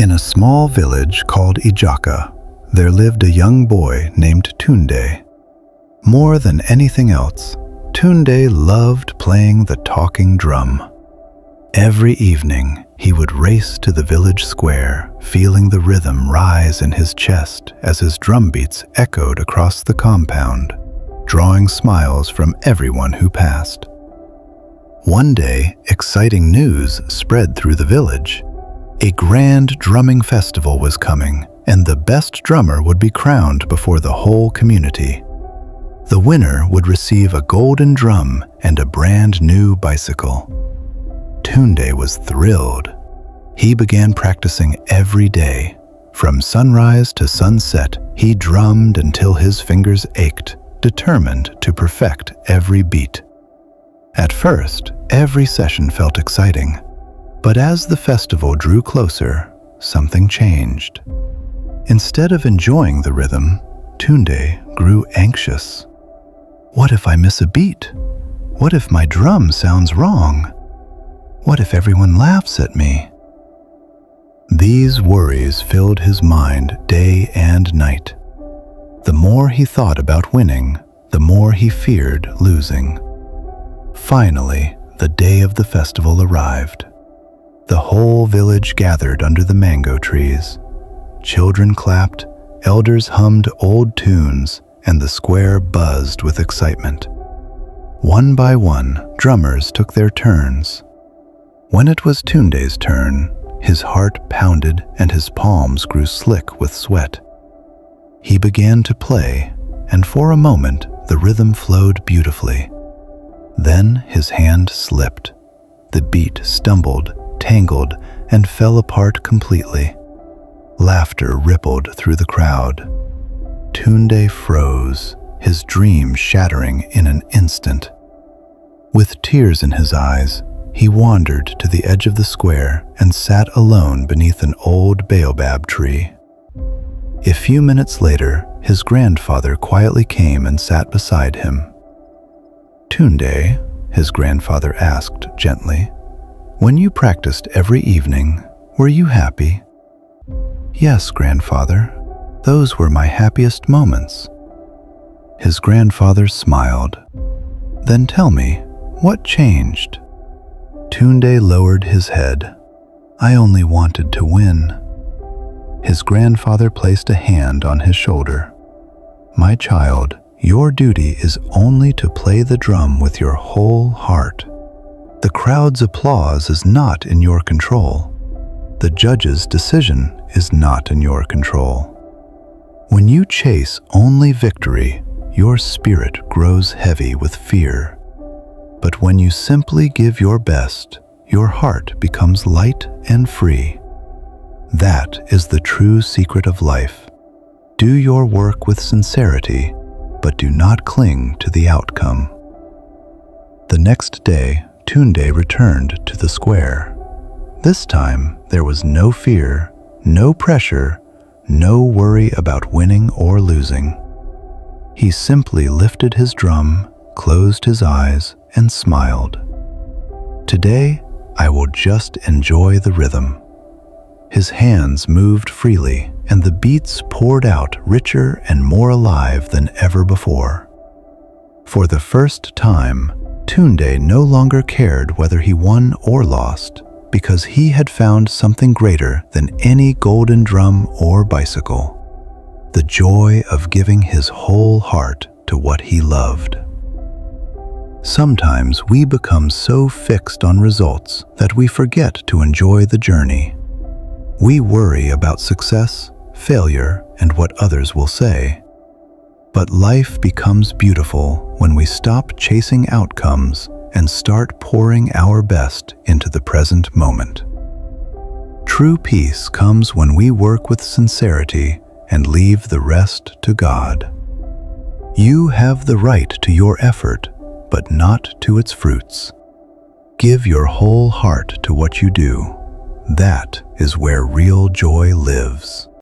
In a small village called Ijaka, there lived a young boy named Tunde. More than anything else, Tunde loved playing the talking drum. Every evening, he would race to the village square, feeling the rhythm rise in his chest as his drum beats echoed across the compound, drawing smiles from everyone who passed. One day, exciting news spread through the village. A grand drumming festival was coming, and the best drummer would be crowned before the whole community. The winner would receive a golden drum and a brand new bicycle. Tunde was thrilled. He began practicing every day. From sunrise to sunset, he drummed until his fingers ached, determined to perfect every beat. At first, every session felt exciting. But as the festival drew closer, something changed. Instead of enjoying the rhythm, Tunde grew anxious. What if I miss a beat? What if my drum sounds wrong? What if everyone laughs at me? These worries filled his mind day and night. The more he thought about winning, the more he feared losing. Finally, the day of the festival arrived. The whole village gathered under the mango trees. Children clapped, elders hummed old tunes, and the square buzzed with excitement. One by one, drummers took their turns. When it was Tunde's turn, his heart pounded and his palms grew slick with sweat. He began to play, and for a moment the rhythm flowed beautifully. Then his hand slipped. The beat stumbled, tangled, and fell apart completely. Laughter rippled through the crowd. Tunde froze, his dream shattering in an instant. With tears in his eyes, he wandered to the edge of the square and sat alone beneath an old baobab tree. A few minutes later, his grandfather quietly came and sat beside him. "Tunde," his grandfather asked gently, "when you practiced every evening, were you happy?" "Yes, grandfather. Those were my happiest moments." His grandfather smiled. "Then tell me, what changed?" Tunde lowered his head. "I only wanted to win." His grandfather placed a hand on his shoulder. "My child, your duty is only to play the drum with your whole heart. The crowd's applause is not in your control. The judge's decision is not in your control. When you chase only victory, your spirit grows heavy with fear. But when you simply give your best, your heart becomes light and free. That is the true secret of life. Do your work with sincerity, but do not cling to the outcome." The next day, Tunde returned to the square. This time, there was no fear, no pressure, no worry about winning or losing. He simply lifted his drum, closed his eyes, and smiled. "Today, I will just enjoy the rhythm." His hands moved freely, and the beats poured out richer and more alive than ever before. For the first time, Tunde no longer cared whether he won or lost, because he had found something greater than any golden drum or bicycle: the joy of giving his whole heart to what he loved. Sometimes we become so fixed on results that we forget to enjoy the journey. We worry about success, failure, and what others will say. But life becomes beautiful when we stop chasing outcomes and start pouring our best into the present moment. True peace comes when we work with sincerity and leave the rest to God. You have the right to your effort, but not to its fruits. Give your whole heart to what you do. That is where real joy lives.